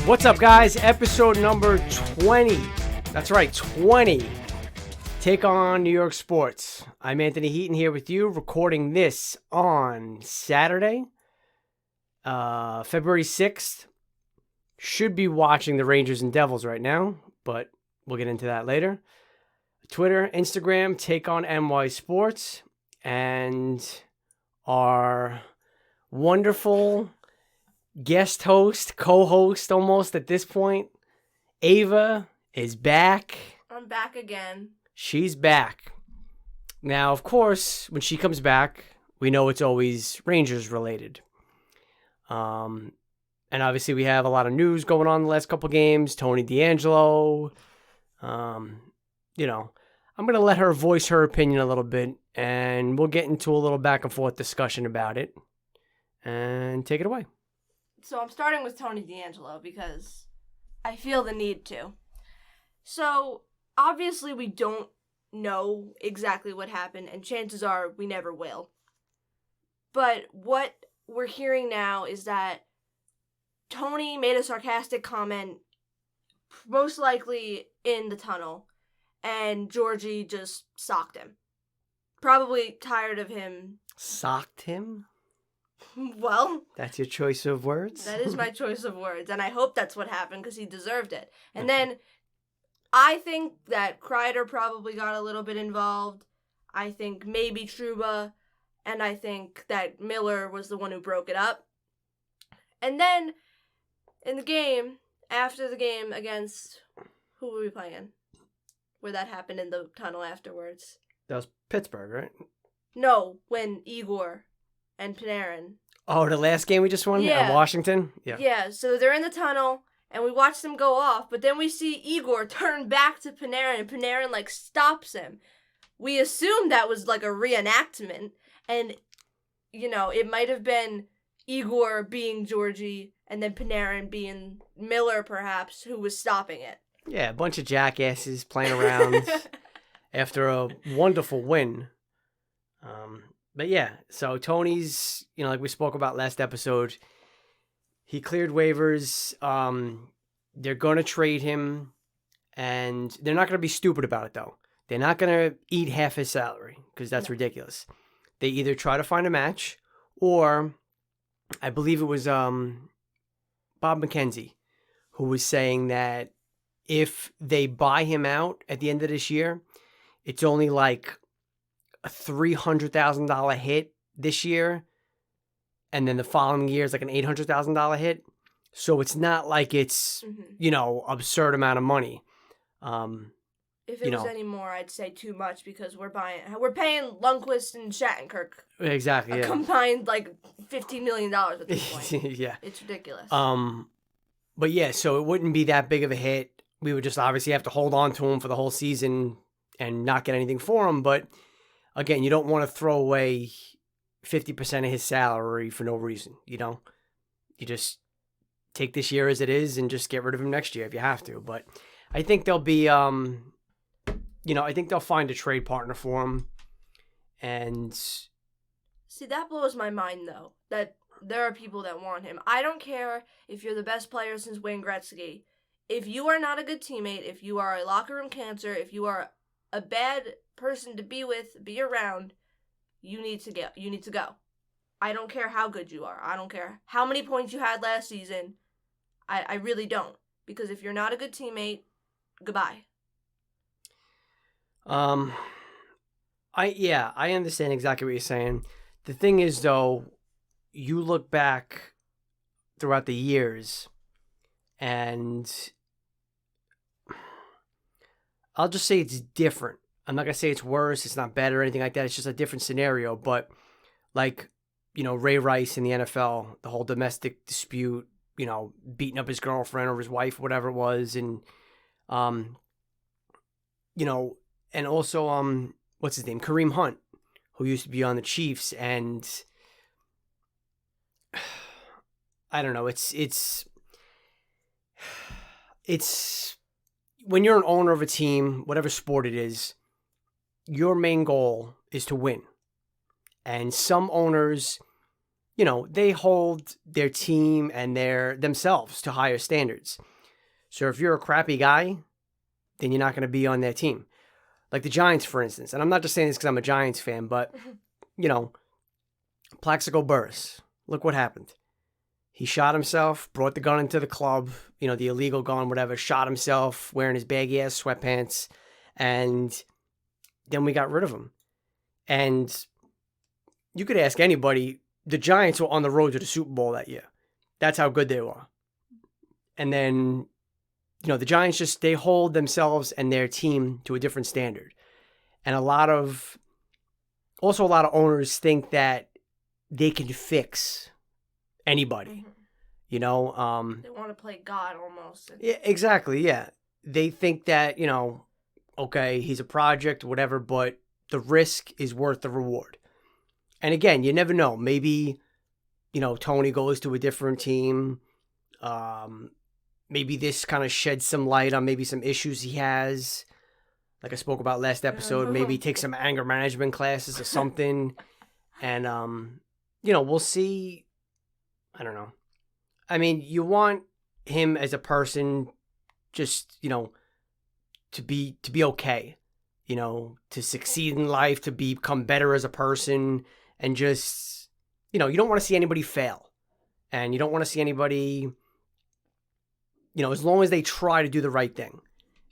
What's up, guys? Episode number 20. That's right, 20. Take on New York sports. I'm Anthony Heaton here with you, recording this on Saturday, February 6th. Should be watching the Rangers and Devils right now, but we'll get into that later. Twitter, Instagram, Take on NY Sports, and our wonderful guest host, co-host almost at this point, Ava is back. I'm back again. She's back. Now, of course, when she comes back, we know it's always Rangers related. And obviously we have a lot of news going on the last couple games. Tony DeAngelo. I'm going to let her voice her opinion a little bit, and we'll get into a little back and forth discussion about it. And take it away. So I'm starting with Tony DeAngelo because I feel the need to. So obviously we don't know exactly what happened, and chances are we never will. But what we're hearing now is that Tony made a sarcastic comment, most likely in the tunnel, and Georgie just socked him. Probably tired of him. Socked him? Well, that's your choice of words? That is my choice of words, and I hope that's what happened because he deserved it. And then I think that Kreider probably got a little bit involved. I think maybe Trouba, and I think that Miller was the one who broke it up. And then in the game, after the game against, who were we playing? Where that happened in the tunnel afterwards. That was Pittsburgh, right? No, when Igor and Panarin. Oh, the last game we just won? Yeah. At Washington? Yeah, so they're in the tunnel, and we watch them go off, but then we see Igor turn back to Panarin, and Panarin, stops him. We assumed that was, a reenactment, and, it might have been Igor being Georgie, and then Panarin being Miller, perhaps, who was stopping it. Yeah, a bunch of jackasses playing around after a wonderful win. But yeah, so Tony's, like we spoke about last episode, he cleared waivers. They're going to trade him, and they're not going to be stupid about it, though. They're not going to eat half his salary, because that's ridiculous. They either try to find a match, or I believe it was Bob McKenzie, who was saying that if they buy him out at the end of this year, it's only a $300,000 hit this year, and then the following year is an $800,000 hit. So it's not like it's, absurd amount of money. If it was any more, I'd say too much because we're paying Lundqvist and Shattenkirk exactly a combined $15 million at this point. Yeah, it's ridiculous. But yeah, so it wouldn't be that big of a hit. We would just obviously have to hold on to him for the whole season and not get anything for him. But again, you don't want to throw away 50% of his salary for no reason, You just take this year as it is and just get rid of him next year if you have to. But I think they'll be, I think they'll find a trade partner for him. And see, that blows my mind, though, that there are people that want him. I don't care if you're the best player since Wayne Gretzky. If you are not a good teammate, if you are a locker room cancer, if you are a bad person to be with, be around, you need to go. You need to go. I don't care how good you are. I don't care how many points you had last season. I really don't. Because if you're not a good teammate, goodbye. I understand exactly what you're saying. The thing is, though, you look back throughout the years, and I'll just say it's different. I'm not going to say it's worse, it's not better or anything like that. It's just a different scenario. But Ray Rice in the NFL, the whole domestic dispute, beating up his girlfriend or his wife, whatever it was. And, and also, what's his name? Kareem Hunt, who used to be on the Chiefs. And I don't know. It's when you're an owner of a team, whatever sport it is, your main goal is to win. And some owners they hold their team and themselves to higher standards. So if you're a crappy guy, then you're not going to be on their team. Like the Giants, for instance. And I'm not just saying this because I'm a Giants fan, but, Plaxico Burress, look what happened. He shot himself, brought the gun into the club, the illegal gun, whatever, shot himself wearing his baggy-ass sweatpants, and then we got rid of him. And you could ask anybody, the Giants were on the road to the Super Bowl that year. That's how good they were. And then, the Giants they hold themselves and their team to a different standard. And a lot of owners think that they can fix anybody, They want to play God almost. Yeah, exactly, yeah. They think that, okay, he's a project, whatever, but the risk is worth the reward. And again, you never know. Maybe, Tony goes to a different team. Maybe this kind of sheds some light on maybe some issues he has. Like I spoke about last episode, maybe take some anger management classes or something. And, we'll see. I don't know. I mean, you want him as a person just, to be okay, to succeed in life, to become better as a person, and just, you don't want to see anybody fail. And you don't want to see anybody, as long as they try to do the right thing.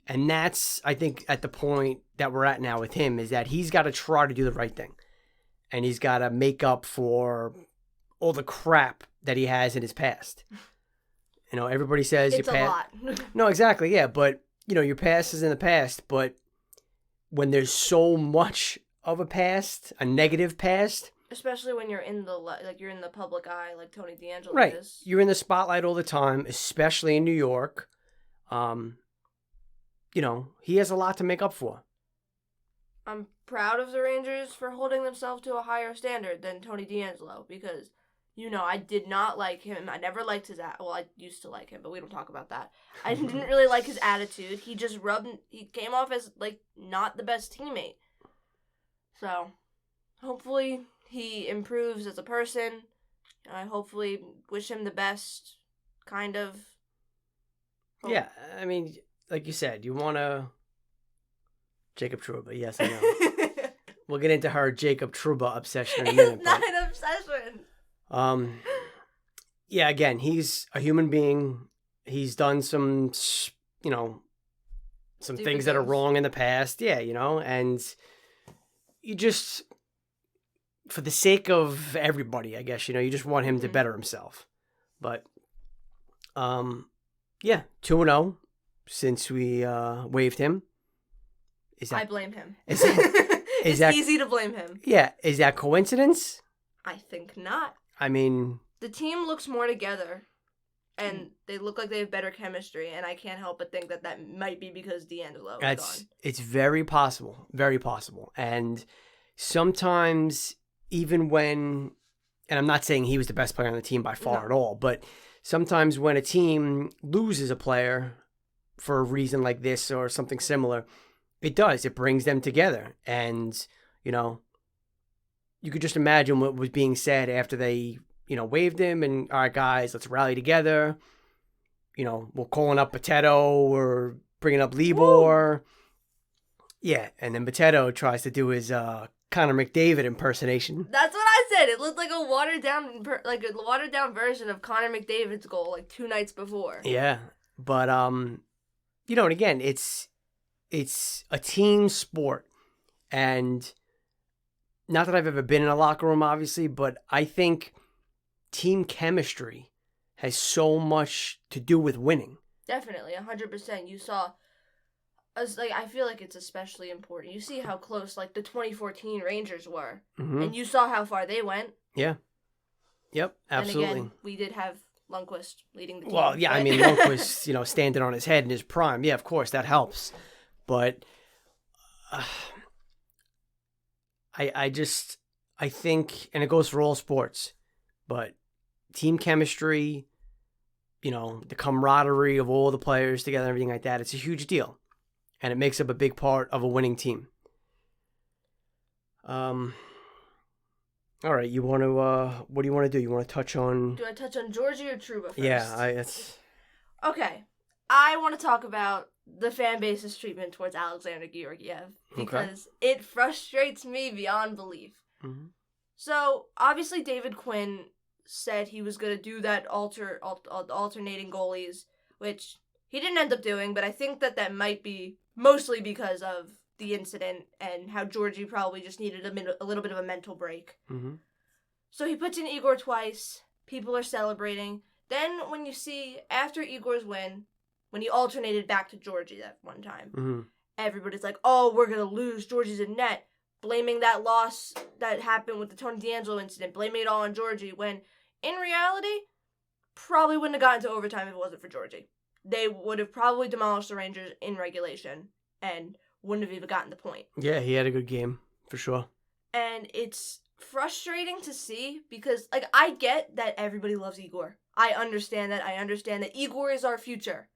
And that's, I think, at the point that we're at now with him, is that he's got to try to do the right thing. And he's got to make up for all the crap that he has in his past. Everybody says it's your past. A lot. No, exactly, yeah. But, your past is in the past. But when there's so much of a past, a negative past. Especially when you're in the public eye, like Tony D'Angelo right. is. You're in the spotlight all the time, especially in New York. He has a lot to make up for. I'm proud of the Rangers for holding themselves to a higher standard than Tony D'Angelo because, I did not like him. I never liked his I used to like him, but we don't talk about that. I didn't really like his attitude. He came off as, not the best teammate. So, hopefully he improves as a person. I hopefully wish him the best, kind of. Yeah, I mean, like you said, you want to... Jacob Trouba, yes, I know. We'll get into her Jacob Trouba obsession in a minute. It's not an obsession. Yeah, again, he's a human being. He's done some, some things that are wrong in the past. Yeah, and you just, for the sake of everybody, I guess, you just want him to better himself. But, yeah, 2-0 since we waived him. I blame him. It's easy to blame him. Yeah. Is that coincidence? I think not. I mean... The team looks more together, and they look like they have better chemistry, and I can't help but think that might be because D'Angelo is gone. It's very possible. Very possible. And sometimes, even when... And I'm not saying he was the best player on the team by far at all, but sometimes when a team loses a player for a reason like this or something similar... It does. It brings them together. And, you could just imagine what was being said after they, waived him. And, all right, guys, let's rally together. We're calling up Potato or bringing up Libor. Woo! Yeah. And then Potato tries to do his Connor McDavid impersonation. That's what I said. It looked like a watered down version of Connor McDavid's goal 2 nights before. Yeah. But, and again, it's a team sport, and not that I've ever been in a locker room, obviously, but I think team chemistry has so much to do with winning. Definitely, 100%. You saw, I feel like it's especially important. You see how close, the 2014 Rangers were, and you saw how far they went. Yeah. Yep, absolutely. And again, we did have Lundqvist leading the team. Well, yeah, I mean, Lundqvist, standing on his head in his prime. Yeah, of course, that helps. But I think, and it goes for all sports, but team chemistry, the camaraderie of all the players together, everything like that, it's a huge deal. And it makes up a big part of a winning team. All right, you want to, what do you want to do? You want to touch on... Do I touch on Georgie or Trouba first? Yeah, it's... Okay. I want to talk about the fan base's treatment towards Alexander Georgiev because it frustrates me beyond belief. Mm-hmm. So, obviously David Quinn said he was going to do that alternating goalies, which he didn't end up doing, but I think that might be mostly because of the incident and how Georgie probably just needed a little bit of a mental break. Mm-hmm. So he puts in Igor twice. People are celebrating. Then when you see, after Igor's win, when he alternated back to Georgie that one time, everybody's like, oh, we're going to lose. Georgie's in net. Blaming that loss that happened with the Tony DeAngelo incident. Blaming it all on Georgie. When, in reality, probably wouldn't have gotten to overtime if it wasn't for Georgie. They would have probably demolished the Rangers in regulation and wouldn't have even gotten the point. Yeah, he had a good game, for sure. And it's frustrating to see because, like, I get that everybody loves Igor. I understand that. I understand that Igor is our future.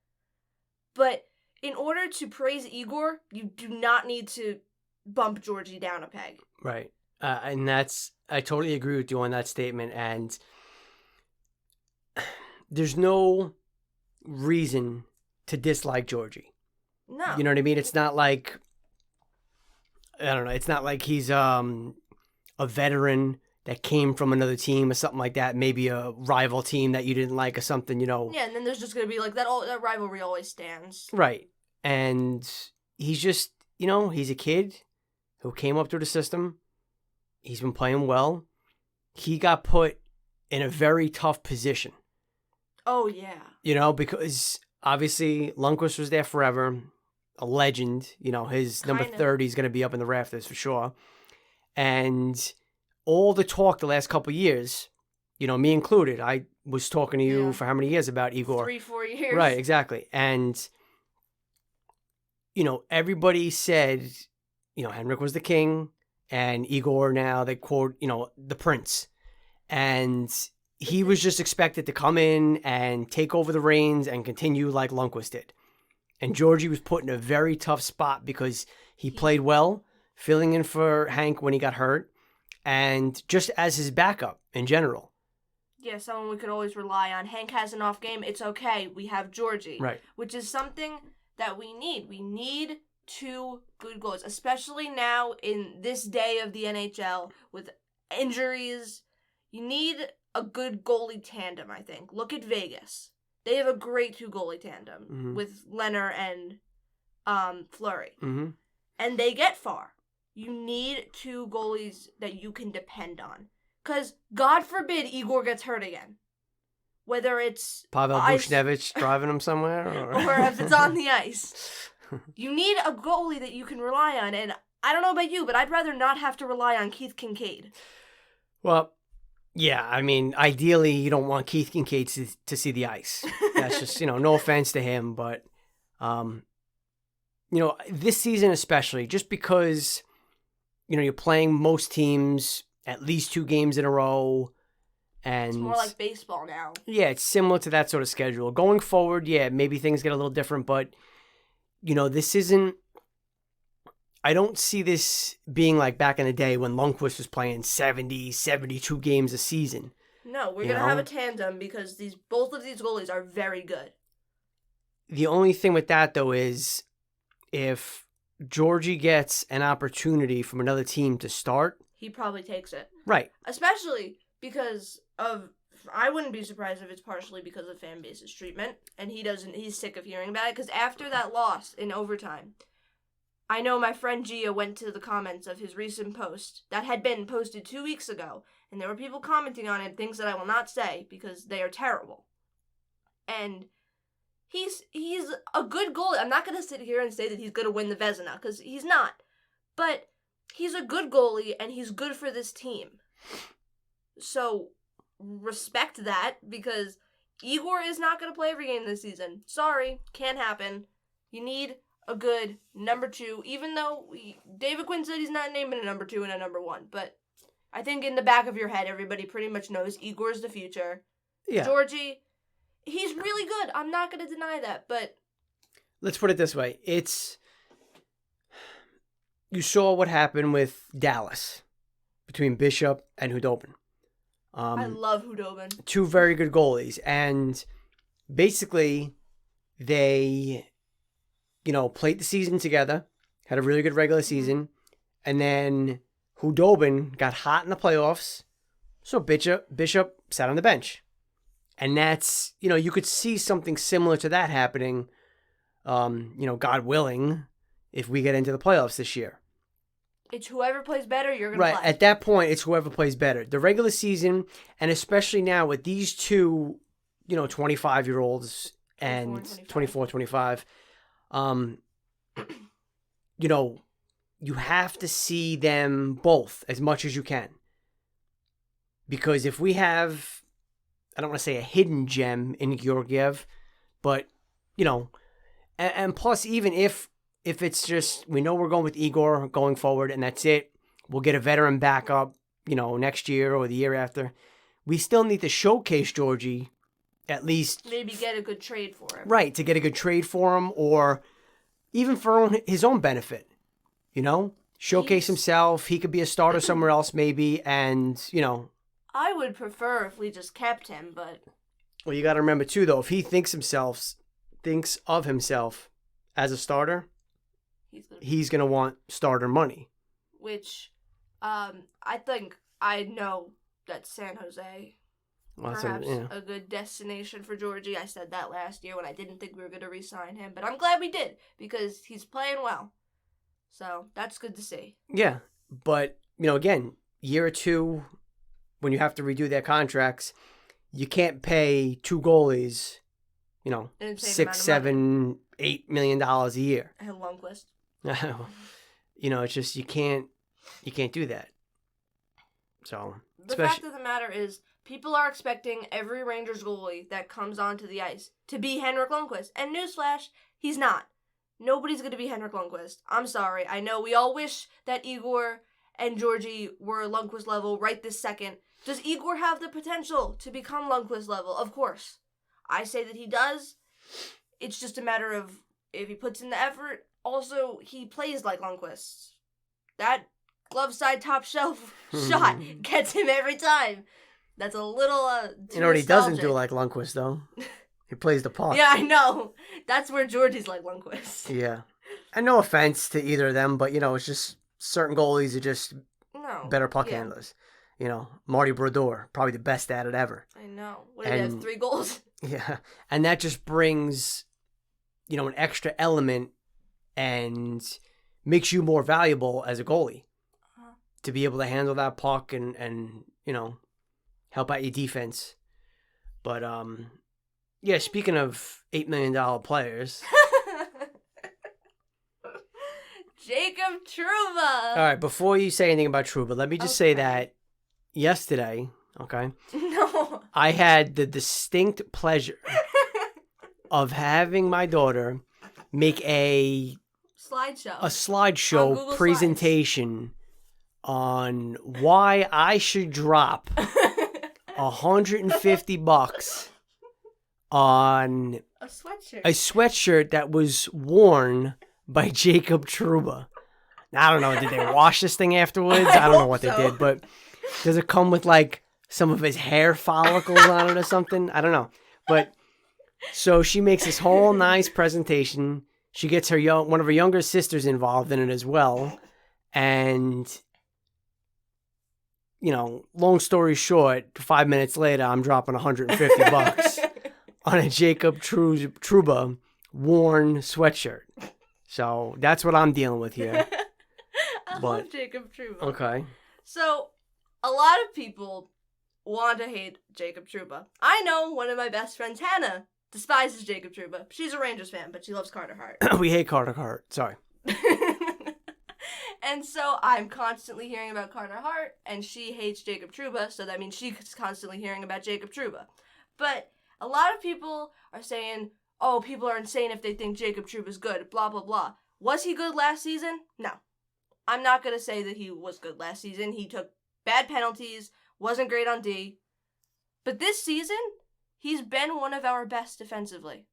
But in order to praise Igor, you do not need to bump Georgie down a peg. Right. And I totally agree with you on that statement. And there's no reason to dislike Georgie. No. You know what I mean? It's not like, I don't know, it's not like he's a veteran that came from another team or something like that, maybe a rival team that you didn't like or something, you know. Yeah, and then there's just going to be like that rivalry always stands. Right. And he's just, you know, he's a kid who came up through the system. He's been playing well. He got put in a very tough position. Oh, yeah. You know, because obviously Lundqvist was there forever. A legend, you know, his number 30 is going to be up in the rafters for sure. And all the talk the last couple of years, you know, me included, I was talking to you for how many years about Igor? 3-4 years. Right, exactly. And, you know, everybody said, you know, Henrik was the king and Igor now, they quote, you know, the prince. And he was just expected to come in and take over the reins and continue like Lundqvist did. And Georgie was put in a very tough spot because he played well, filling in for Hank when he got hurt, and just as his backup in general. Yeah, someone we could always rely on. Hank has an off game. It's okay. We have Georgie. Right. Which is something that we need. We need 2 good goals, especially now in this day of the NHL with injuries. You need a good goalie tandem, I think. Look at Vegas. They have a great 2 goalie tandem with Leonard and Fleury. Mm-hmm. And they get far. You need 2 goalies that you can depend on. Because, God forbid, Igor gets hurt again. Whether it's Pavel Buchnevich driving him somewhere? Or if it's on the ice. You need a goalie that you can rely on. And I don't know about you, but I'd rather not have to rely on Keith Kincaid. Well, yeah, I mean, ideally, you don't want Keith Kincaid to see the ice. That's just, you know, no offense to him, but, you know, this season especially, just because, you know, you're playing most teams at least 2 games in a row, and it's more like baseball now. Yeah, it's similar to that sort of schedule. Going forward, yeah, maybe things get a little different, but, you know, this isn't, I don't see this being like back in the day when Lundqvist was playing 70, 72 games a season. No, we're going to have a tandem because both of these goalies are very good. The only thing with that, though, is if Georgie gets an opportunity from another team to start, he probably takes it. Right. Especially because of, I wouldn't be surprised if it's partially because of fan base's treatment, and he's sick of hearing about it, because after that loss in overtime, I know my friend Gia went to the comments of his recent post that had been posted 2 weeks ago, and there were people commenting on it, things that I will not say because they are terrible. And he's a good goalie. I'm not going to sit here and say that he's going to win the Vezina, because he's not. But he's a good goalie, and he's good for this team. So respect that, because Igor is not going to play every game this season. Sorry, can't happen. You need a good number 2, even though David Quinn said he's not naming a number 2 and a number 1. But I think in the back of your head, everybody pretty much knows Igor's the future. Yeah. Georgie, he's really good. I'm not going to deny that, but let's put it this way. You saw what happened with Dallas between Bishop and Hudobin. I love Hudobin. Two very good goalies. And basically, they, played the season together, had a really good regular season, and then Hudobin got hot in the playoffs, so Bishop sat on the bench. And that's, you could see something similar to that happening, God willing, if we get into the playoffs this year. It's whoever plays better, you're going to play. Right. At that point, it's whoever plays better. The regular season, and especially now with these two, 25-year-olds and 24, 25, you have to see them both as much as you can. Because if we have, I don't want to say a hidden gem in Georgiev, but, and plus even if it's just, we know we're going with Igor going forward and that's it, we'll get a veteran backup, next year or the year after. We still need to showcase Georgie, at least. Maybe get a good trade for him. Right, to get a good trade for him or even for his own benefit, Showcase himself. He could be a starter somewhere else maybe and, I would prefer if we just kept him, but... Well, you got to remember too, though, if he thinks of himself as a starter, he's going to want starter money. Which, I know that San Jose, perhaps a good destination for Georgie. I said that last year when I didn't think we were going to re-sign him, but I'm glad we did because he's playing well. So that's good to see. Yeah, but, again, year or two, when you have to redo their contracts, you can't pay two goalies, $6, $7, $8 million a year. And Lundqvist. It's just you can't do that. So the fact of the matter is, people are expecting every Rangers goalie that comes onto the ice to be Henrik Lundqvist, and newsflash, he's not. Nobody's going to be Henrik Lundqvist. I'm sorry. I know we all wish that Igor and Georgie were Lundqvist level right this second. Does Igor have the potential to become Lundqvist level? Of course. I say that he does. It's just a matter of if he puts in the effort. Also, he plays like Lundqvist. That glove side top shelf shot gets him every time. That's a little You know what he doesn't do like Lundqvist, though? He plays the puck. Yeah, I know. That's where Georgie's like Lundqvist. Yeah. And no offense to either of them, but, it's just certain goalies are just better puck handlers. Marty Brodeur, probably the best at it ever. I know. What did he have, 3 goals? Yeah. And that just brings, an extra element and makes you more valuable as a goalie to be able to handle that puck and help out your defense. But, yeah, speaking of $8 million players. Jacob Trouba. All right, before you say anything about Trouba, let me just say that yesterday, No. I had the distinct pleasure of having my daughter make a slideshow presentation on why I should drop $150 on a sweatshirt that was worn by Jacob Trouba. Now, I don't know, did they wash this thing afterwards? I don't know what they did, but does it come with like some of his hair follicles on it or something? I don't know. But so she makes this whole nice presentation. She gets one of her younger sisters involved in it as well. And, long story short, 5 minutes later, I'm dropping $150 on a Jacob Trouba worn sweatshirt. So that's what I'm dealing with here. I love Jacob Trouba. Okay. So a lot of people want to hate Jacob Trouba. I know one of my best friends, Hannah, despises Jacob Trouba. She's a Rangers fan, but she loves Carter Hart. We hate Carter Hart. Sorry. And so I'm constantly hearing about Carter Hart, and she hates Jacob Trouba, so that means she's constantly hearing about Jacob Trouba. But a lot of people are saying, oh, people are insane if they think Jacob Trouba's good, blah, blah, blah. Was he good last season? No. I'm not going to say that he was good last season. He took bad penalties, wasn't great on D. But this season, he's been one of our best defensively.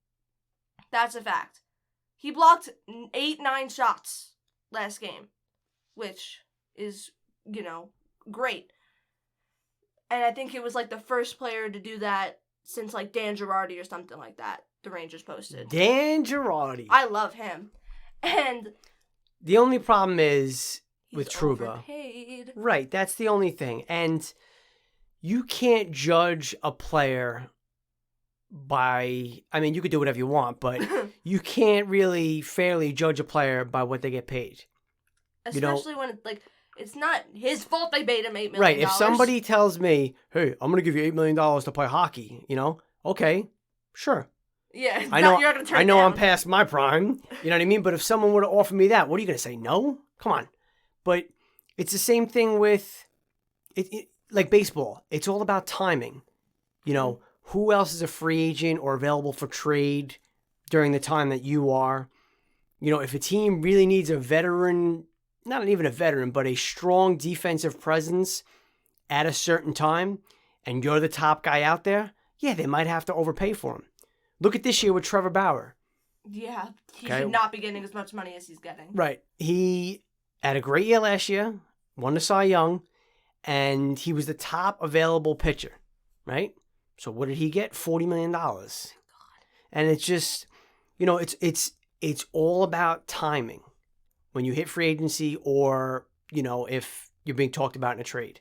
That's a fact. He blocked 8-9 shots last game, which is, great. And I think he was like the first player to do that since like Dan Girardi or something like that. The Rangers posted. Dan Girardi. I love him. And the only problem is with he's Trouba. overpaid. Right, that's the only thing. And you can't judge a player by, I mean, you could do whatever you want, but you can't really fairly judge a player by what they get paid. Especially when it's not his fault they paid him $8 million. Right, if somebody tells me, hey, I'm going to give you $8 million to play hockey, okay, sure. Yeah, I know, you're not gonna turn I know down. I'm past my prime, you know what I mean? But if someone were to offer me that, what are you going to say? No? Come on. But it's the same thing with, like baseball. It's all about timing. Who else is a free agent or available for trade during the time that you are? If a team really needs a veteran, not even a veteran, but a strong defensive presence at a certain time, and you're the top guy out there, yeah, they might have to overpay for him. Look at this year with Trevor Bauer. Yeah, he should not be getting as much money as he's getting. Right. He had a great year last year, won the Cy Young, and he was the top available pitcher, right? So what did he get? $40 million. God. And it's just, it's all about timing when you hit free agency or, if you're being talked about in a trade.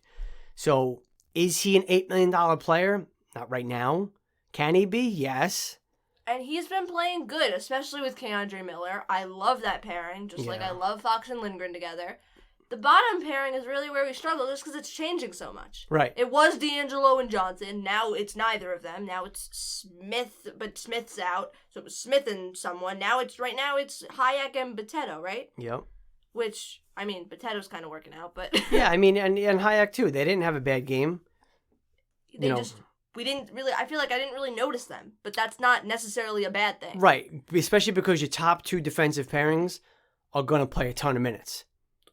So is he an $8 million player? Not right now. Can he be? Yes. And he's been playing good, especially with Keandre Miller. I love that pairing, just like I love Fox and Lindgren together. The bottom pairing is really where we struggle, just because it's changing so much. Right. It was D'Angelo and Johnson. Now it's neither of them. Now it's Smith, but Smith's out. So it was Smith and someone. Right now it's Hayek and Boteto, right? Yep. Which, I mean, Boteto's kind of working out, but... yeah, I mean, and Hayek too. They didn't have a bad game. We didn't really, I feel like I didn't really notice them, but that's not necessarily a bad thing. Right, especially because your top two defensive pairings are going to play a ton of minutes.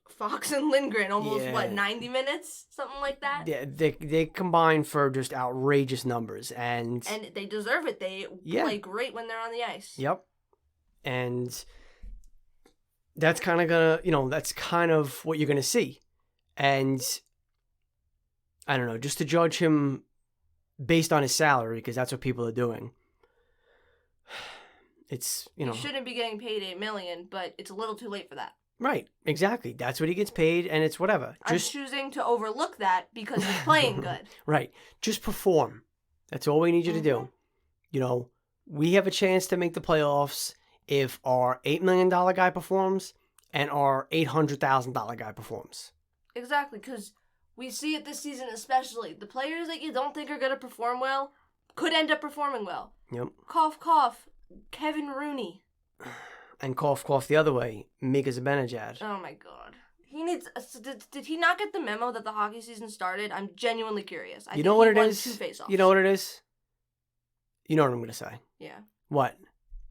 Fox and Lindgren, almost, 90 minutes? Something like that? Yeah, they combine for just outrageous numbers. And they deserve it. They play great when they're on the ice. Yep. And that's kind of going to, that's kind of what you're going to see. And I don't know, just to judge him based on his salary, because that's what people are doing. It's, He shouldn't be getting paid $8 million, but it's a little too late for that. Right, exactly. That's what he gets paid, and it's whatever. I'm choosing to overlook that because he's playing good. Right. Just perform. That's all we need you to do. We have a chance to make the playoffs if our $8 million guy performs and our $800,000 guy performs. Exactly, because we see it this season especially. The players that you don't think are going to perform well could end up performing well. Yep. Cough, cough. Kevin Rooney. And cough, cough the other way. Mika Zibanejad. Oh my god. He needs... Did he not get the memo that the hockey season started? I'm genuinely curious. You know what it is? 2 face-offs. You know what it is? You know what I'm going to say. Yeah. What?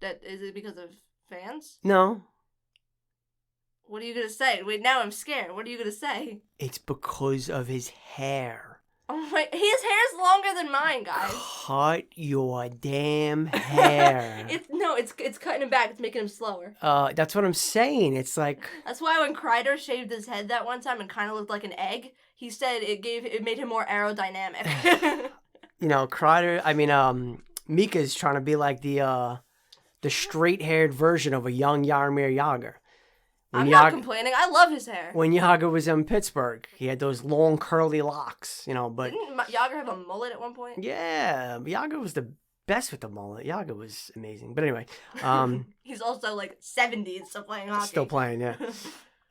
Is it because of fans? No. What are you going to say? Wait, now I'm scared. What are you going to say? It's because of his hair. Oh my... His hair's longer than mine, guys. Cut your damn hair. It's cutting him back. It's making him slower. That's what I'm saying. It's like... That's why when Kreider shaved his head that one time and kind of looked like an egg, he said it made him more aerodynamic. Kreider... Mika's trying to be like the straight-haired version of a young Jaromir Jagr. I'm not complaining. I love his hair. When Jagr was in Pittsburgh, he had those long curly locks, but... Didn't Jagr have a mullet at one point? Yeah, Jagr was the best with the mullet. Jagr was amazing. But anyway. He's also like 70 and still playing hockey. Still playing, yeah.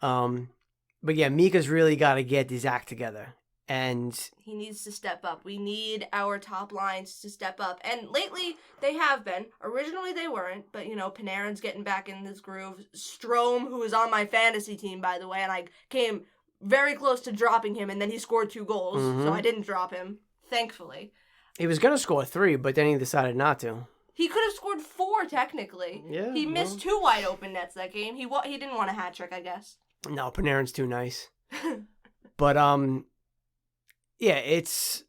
But yeah, Mika's really got to get his act together. And he needs to step up. We need our top lines to step up. And lately, they have been. Originally, they weren't. But, Panarin's getting back in this groove. Strome, who is on my fantasy team, by the way, and I came very close to dropping him, and then he scored 2 goals. Mm-hmm. So I didn't drop him, thankfully. He was going to score 3, but then he decided not to. He could have scored 4, technically. Yeah. He missed 2 wide open nets that game. He didn't want a hat trick, I guess. No, Panarin's too nice. But, yeah, it's,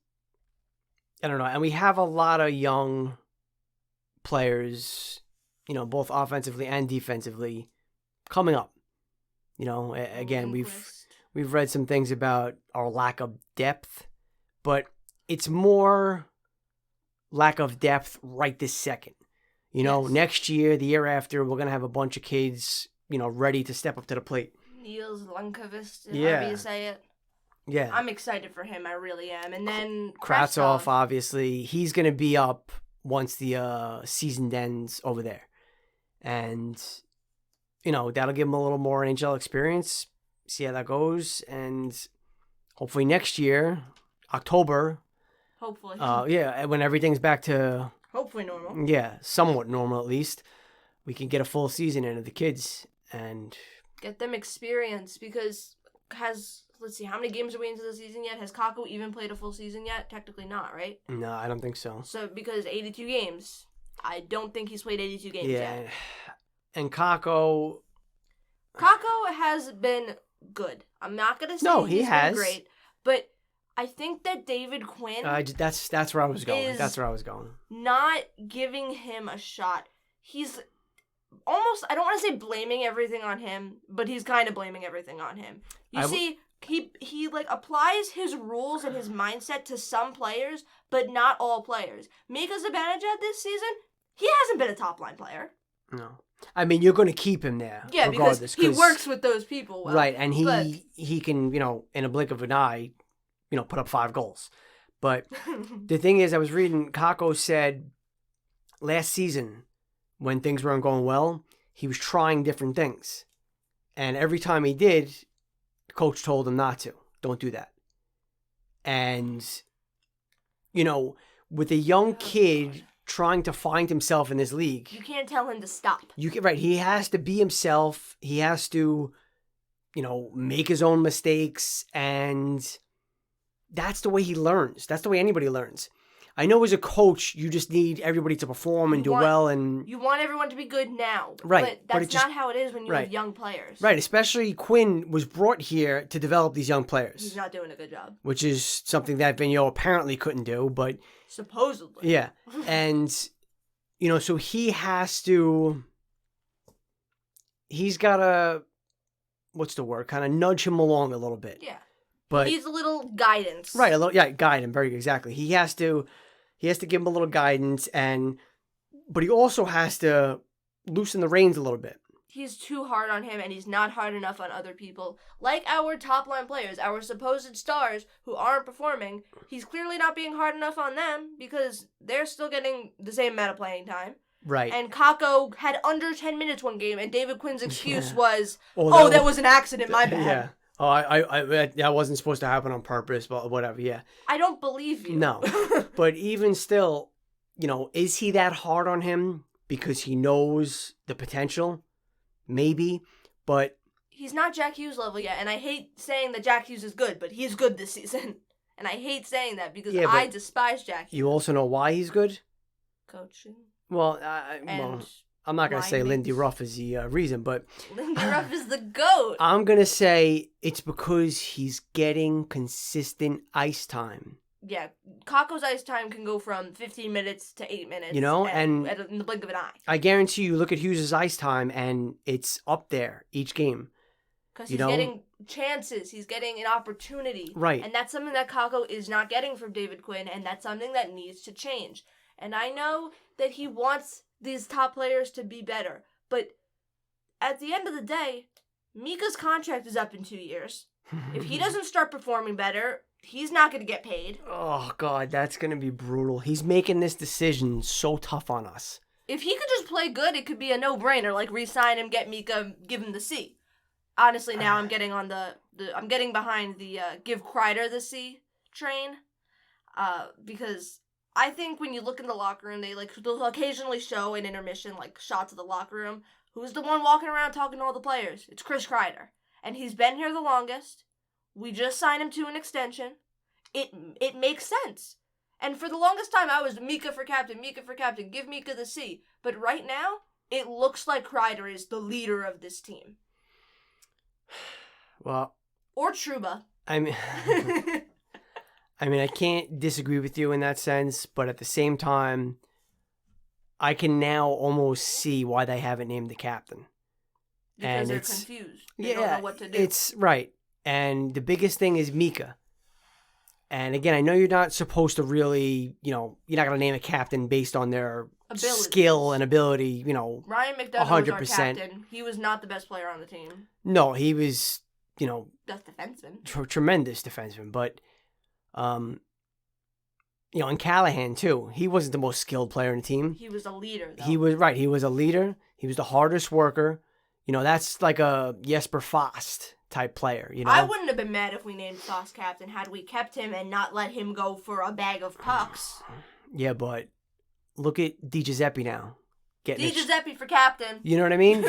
I don't know. And we have a lot of young players, both offensively and defensively coming up. Again, we've we've read some things about our lack of depth, but it's more lack of depth right this second. Next year, the year after, we're going to have a bunch of kids, ready to step up to the plate. Niels Lundqvist, however you say it. Yeah. I'm excited for him. I really am. And then Kravtsov, obviously, he's going to be up once the season ends over there. And, that'll give him a little more NHL experience, see how that goes. And hopefully next year, October. Hopefully. When everything's back to... Hopefully normal. Yeah, somewhat normal at least. We can get a full season into the kids and... Get them experience because let's see, how many games are we into the season yet? Has Kakko even played a full season yet? Technically not, right? No, I don't think so. So, because 82 games, I don't think he's played 82 games yet. And Kakko has been good. I'm not going to say he's been great, but I think that David Quinn... that's where I was going. That's where I was going. Not giving him a shot. He's almost, I don't want to say blaming everything on him, but he's kind of blaming everything on him. He like applies his rules and his mindset to some players, but not all players. Mika Zibanejad this season, he hasn't been a top line player. No. I mean, you're going to keep him there. Yeah, because he works with those people well. Right, and he can, in a blink of an eye, put up 5 goals. But the thing is, I was reading, Kakko said last season, when things weren't going well, he was trying different things. And every time he did, the coach told him not to. Don't do that. And, with a young kid trying to find himself in this league... You can't tell him to stop. Right. He has to be himself. He has to, make his own mistakes. And that's the way he learns. That's the way anybody learns. I know as a coach, you just need everybody to perform and do well. And you want everyone to be good now. Right. But that's not how it is when you have young players. Right. Especially Quinn was brought here to develop these young players. He's not doing a good job. Which is something that Vigneault apparently couldn't do, but... Supposedly. Yeah. And, so he has to... He's got to... What's the word? Kind of nudge him along a little bit. Yeah. But he needs a little guidance. Right. Guide him. Very exactly. He has to give him a little guidance, but he also has to loosen the reins a little bit. He's too hard on him, and he's not hard enough on other people. Like our top-line players, our supposed stars who aren't performing, he's clearly not being hard enough on them because they're still getting the same amount of playing time. Right. And Kakko had under 10 minutes one game, and David Quinn's excuse was, that was an accident, my bad. Yeah. Oh, I that wasn't supposed to happen on purpose, but whatever, yeah. I don't believe you. No. But even still, is he that hard on him because he knows the potential? Maybe, but... He's not Jack Hughes level yet, and I hate saying that Jack Hughes is good, but he's good this season. And I hate saying that because I despise Jack Hughes. You also know why he's good? Coaching. Well, I'm not going to say Lindy Ruff is the reason, but... Lindy Ruff is the GOAT! I'm going to say it's because he's getting consistent ice time. Yeah, Kakko's ice time can go from 15 minutes to 8 minutes. And in the blink of an eye. I guarantee you, look at Hughes' ice time, and it's up there each game. Because he's getting chances. He's getting an opportunity. Right. And that's something that Kakko is not getting from David Quinn, and that's something that needs to change. And I know that he wants these top players to be better. But at the end of the day, Mika's contract is up in 2 years. If he doesn't start performing better, he's not going to get paid. Oh, God, that's going to be brutal. He's making this decision so tough on us. If he could just play good, it could be a no-brainer. Like, re-sign him, get Mika, give him the C. Honestly, now I'm getting on I'm getting behind the give Kreider the C train. Because I think when you look in the locker room, they'll occasionally show an intermission, shots of the locker room. Who's the one walking around talking to all the players? It's Chris Kreider. And he's been here the longest. We just signed him to an extension. It makes sense. And for the longest time, I was Mika for captain, give Mika the C. But right now, it looks like Kreider is the leader of this team. Well... Or Trouba. I mean, I can't disagree with you in that sense, but at the same time, I can now almost see why they haven't named the captain. Because they're confused. They don't know what to do. It's right. And the biggest thing is Mika. And again, I know you're not supposed to really, you're not going to name a captain based on their skill and ability, Ryan McDonough was our captain. He was not the best player on the team. No, he was, best defenseman. Tremendous defenseman. But, and Callahan, too. He wasn't the most skilled player in the team. He was a leader, though. He was, right. He was a leader. He was the hardest worker. That's like a Jesper Fast type player, I wouldn't have been mad if we named Fast captain had we kept him and not let him go for a bag of pucks. Yeah, but look at Giuseppe now. Giuseppe for captain. You know what I mean?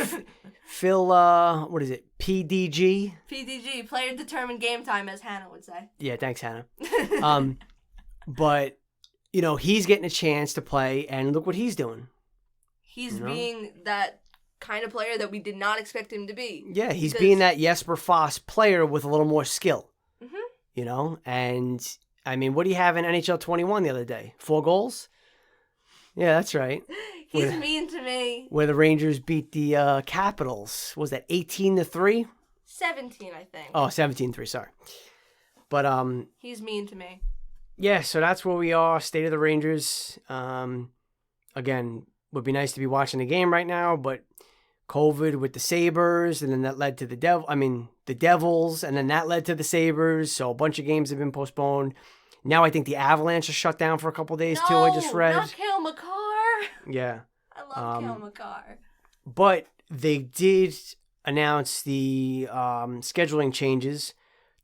Phil, what is it? PDG? PDG, player determined game time, as Hannah would say. Yeah, thanks, Hannah. But, he's getting a chance to play, and look what he's doing. He's being that kind of player that we did not expect him to be. Yeah, he's being that Jesper Fast player with a little more skill. Mm-hmm. And, I mean, what do you have in NHL 21 the other day? 4 goals? Yeah, that's right. He's mean to me. Where the Rangers beat the Capitals. Was that 18-3? 17, I think. Oh, 17-3, sorry. But, he's mean to me. Yeah, so that's where we are. State of the Rangers. Again, would be nice to be watching the game right now, but COVID with the Sabres, and then that led to the Devils, and then that led to the Sabres. So a bunch of games have been postponed. Now I think the Avalanche are shut down for a couple days too. I just read. Not Cale Makar. Yeah, I love Cale Makar. But they did announce the scheduling changes.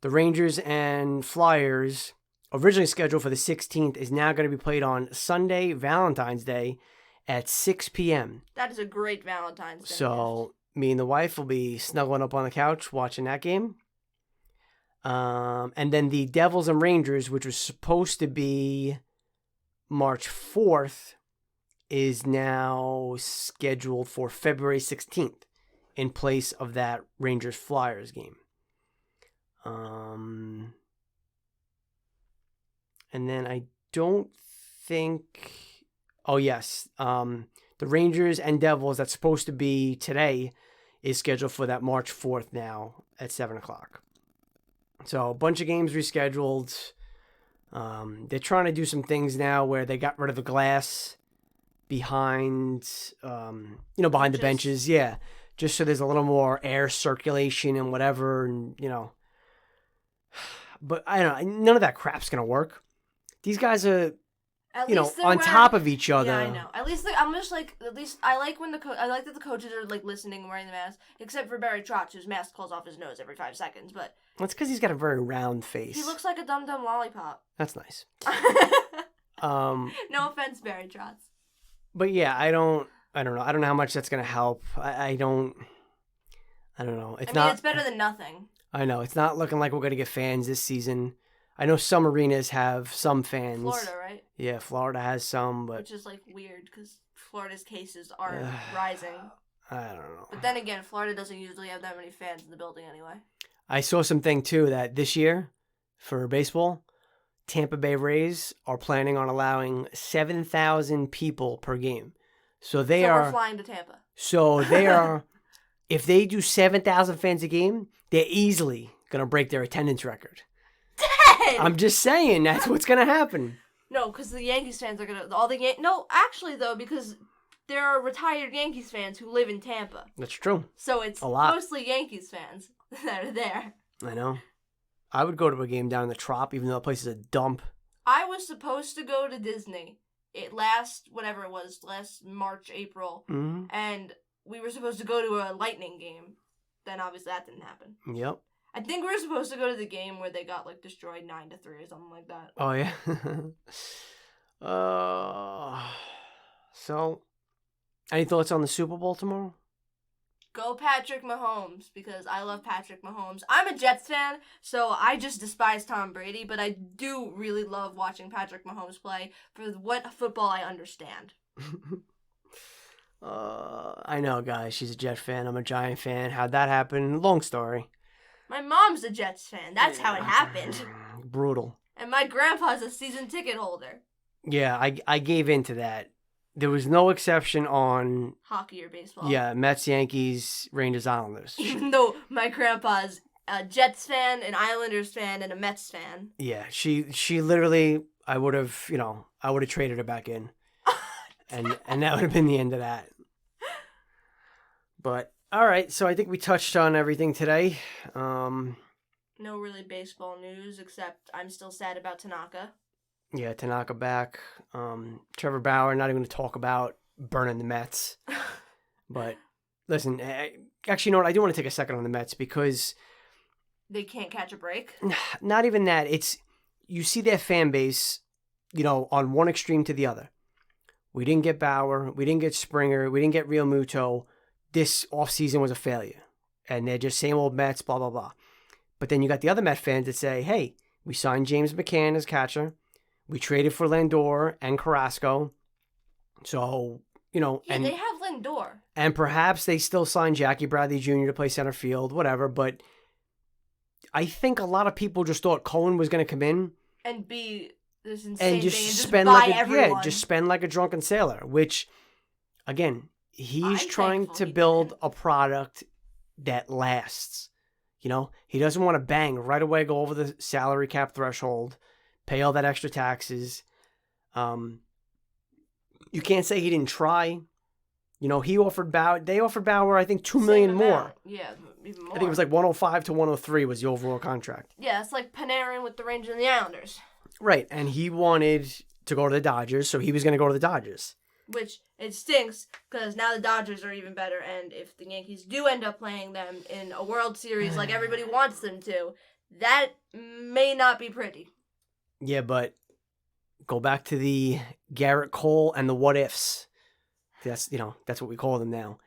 The Rangers and Flyers, originally scheduled for the 16th, is now going to be played on Sunday, Valentine's Day, at 6 p.m. That is a great Valentine's Day. So me and the wife will be snuggling up on the couch watching that game. And then the Devils and Rangers, which was supposed to be March 4th, is now scheduled for February 16th in place of that Rangers-Flyers game. And then I don't think... Oh, yes. The Rangers and Devils, that's supposed to be today, is scheduled for that March 4th now at 7 o'clock. So a bunch of games rescheduled. They're trying to do some things now where they got rid of the glass behind, behind the benches. Yeah. Just so there's a little more air circulation and whatever. And, But I don't know. None of that crap's going to work. These guys are... on top of each other. Yeah, I know. At least I like when I like that the coaches are listening and wearing the mask, except for Barry Trotz, whose mask falls off his nose every 5 seconds. But that's because he's got a very round face. He looks like a dum lollipop. That's nice. No offense, Barry Trotz. But yeah, I don't know. I don't know how much that's gonna help. I don't know. It's better than nothing. I know it's not looking like we're gonna get fans this season. I know some arenas have some fans. Florida, right? Yeah, Florida has some, but... Which is, weird, because Florida's cases are rising. I don't know. But then again, Florida doesn't usually have that many fans in the building anyway. I saw something, too, that this year, for baseball, Tampa Bay Rays are planning on allowing 7,000 people per game. So we're flying to Tampa. So they are... If they do 7,000 fans a game, they're easily going to break their attendance record. I'm just saying that's what's gonna happen. No, because the Yankees fans are gonna because there are retired Yankees fans who live in Tampa. That's true. So it's mostly Yankees fans that are there. I know. I would go to a game down in the Trop, even though the place is a dump. I was supposed to go to Disney. Last March, April, and we were supposed to go to a Lightning game. Then obviously that didn't happen. Yep. I think we were supposed to go to the game where they got destroyed 9-3 or something like that. Oh yeah. So, any thoughts on the Super Bowl tomorrow? Go Patrick Mahomes, because I love Patrick Mahomes. I'm a Jets fan, so I just despise Tom Brady, but I do really love watching Patrick Mahomes play for what football I understand. I know, guys. She's a Jet fan. I'm a Giant fan. How'd that happen? Long story. My mom's a Jets fan. That's how it happened. Brutal. And my grandpa's a season ticket holder. Yeah, I gave in to that. There was no exception on... hockey or baseball. Yeah, Mets, Yankees, Rangers, Islanders. Even though my grandpa's a Jets fan, an Islanders fan, and a Mets fan. Yeah, she literally, I would have traded her back in. and that would have been the end of that. But, all right, so I think we touched on everything today. No really baseball news, except I'm still sad about Tanaka. Yeah, Tanaka back. Trevor Bauer, not even going to talk about burning the Mets. But, listen, actually, you know what? I do want to take a second on the Mets because... They can't catch a break? Not even that. It's, you see their fan base, on one extreme to the other. We didn't get Bauer. We didn't get Springer. We didn't get Real Muto. This offseason was a failure. And they're just same old Mets, blah, blah, blah. But then you got the other Met fans that say, hey, we signed James McCann as catcher. We traded for Lindor and Carrasco. So, Yeah, and they have Lindor. And perhaps they still signed Jackie Bradley Jr. to play center field, whatever. But I think a lot of people just thought Cohen was going to come in. And be this insane and just thing and spend just buy everyone. Yeah, just spend like a drunken sailor, which, again, he's trying to build a product that lasts. He doesn't want to bang right away, go over the salary cap threshold, pay all that extra taxes. You can't say he didn't try. He offered Bauer. They offered Bauer, I think, $2 million more. Yeah, even more. I think it was like 105 to 103 was the overall contract. Yeah, it's like Panarin with the Rangers and the Islanders. Right, and he wanted to go to the Dodgers, so he was going to go to the Dodgers. Which, it stinks, because now the Dodgers are even better, and if the Yankees do end up playing them in a World Series like everybody wants them to, that may not be pretty. Yeah, but go back to the Garrett Cole and the what-ifs. That's what we call them now.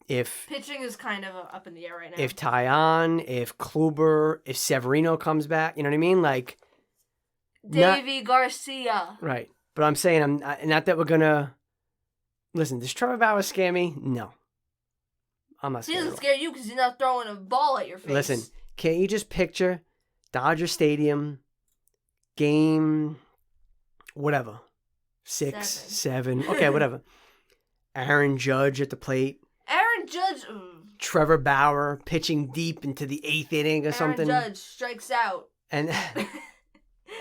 If pitching is kind of up in the air right now. If Tyon, if Kluber, if Severino comes back, you know what I mean? Like Davy Garcia. Right. But I'm saying, I'm not that we're going to... Listen, does Trevor Bauer scare me? No. I'm not scared. He doesn't scare you because he's not throwing a ball at your face. Listen, can't you just picture Dodger Stadium, game, whatever, 6, 7, okay, whatever. Aaron Judge at the plate. Aaron Judge... Trevor Bauer pitching deep into the 8th inning or something. Aaron Judge strikes out. And...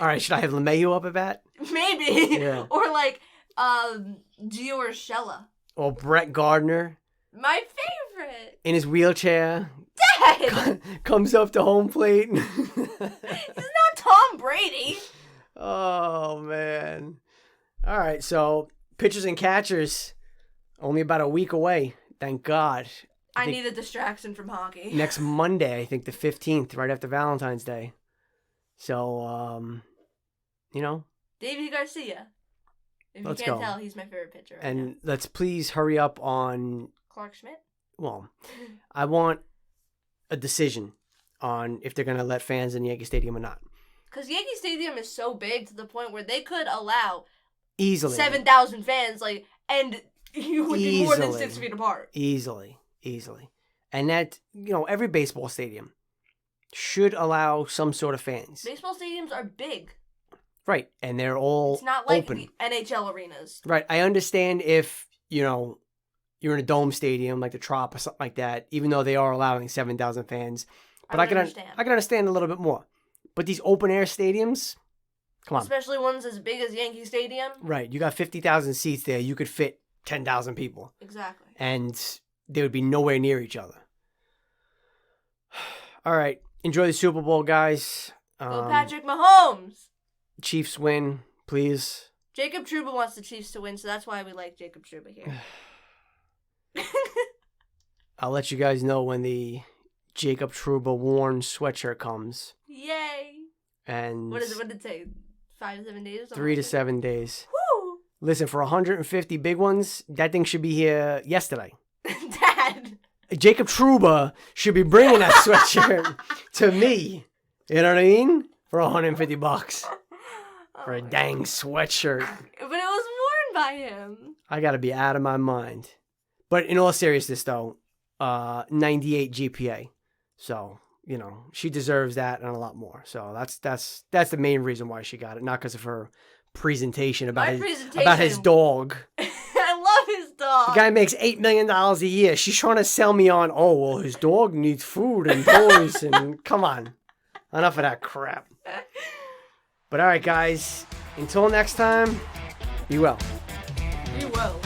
All right, should I have LeMahieu up at bat? Maybe. Yeah. Or like Gio Urshela. Or Brett Gardner. My favorite. In his wheelchair. Dead. Comes up to home plate. He's not Tom Brady. Oh, man. All right, so pitchers and catchers only about a week away. Thank God. I need a distraction from hockey. Next Monday, I think the 15th, right after Valentine's Day. So, Davy Garcia. If let's you can't go. tell, he's my favorite pitcher right and now. let's please hurry up on... Clark Schmidt? Well, I want a decision on if they're going to let fans in Yankee Stadium or not. Because Yankee Stadium is so big to the point where they could allow... Easily. 7,000 fans, and you would be more than 6 feet apart. Easily. And that, every baseball stadium should allow some sort of fans. Baseball stadiums are big. Right, and they're all It's not like open. the NHL arenas. Right, I understand if, you're in a dome stadium like the Trop or something like that, even though they are allowing 7,000 fans. But I can understand a little bit more. But these open air stadiums, come on. Especially ones as big as Yankee Stadium. Right, you got 50,000 seats there. You could fit 10,000 people. Exactly. And they would be nowhere near each other. All right. Enjoy the Super Bowl, guys. Go Patrick Mahomes. Chiefs win, please. Jacob Trouba wants the Chiefs to win, so that's why we like Jacob Trouba here. I'll let you guys know when the Jacob Trouba worn sweatshirt comes. Yay. And what did it say? 5 to 7 days? 3 to 7 days. Woo! Listen, for 150 big ones, that thing should be here yesterday. Dad. Jacob Trouba should be bringing that sweatshirt to me. You know what I mean? For $150 for a dang sweatshirt. But it was worn by him. I gotta be out of my mind. But in all seriousness, though, 98 GPA. So, she deserves that and a lot more. So that's the main reason why she got it, not because of her presentation about his dog. I love his dog. on. The guy makes $8 million a year. She's trying to sell me on, oh, well, his dog needs food and toys. And come on. Enough of that crap. But all right, guys. Until next time, be well. Be well.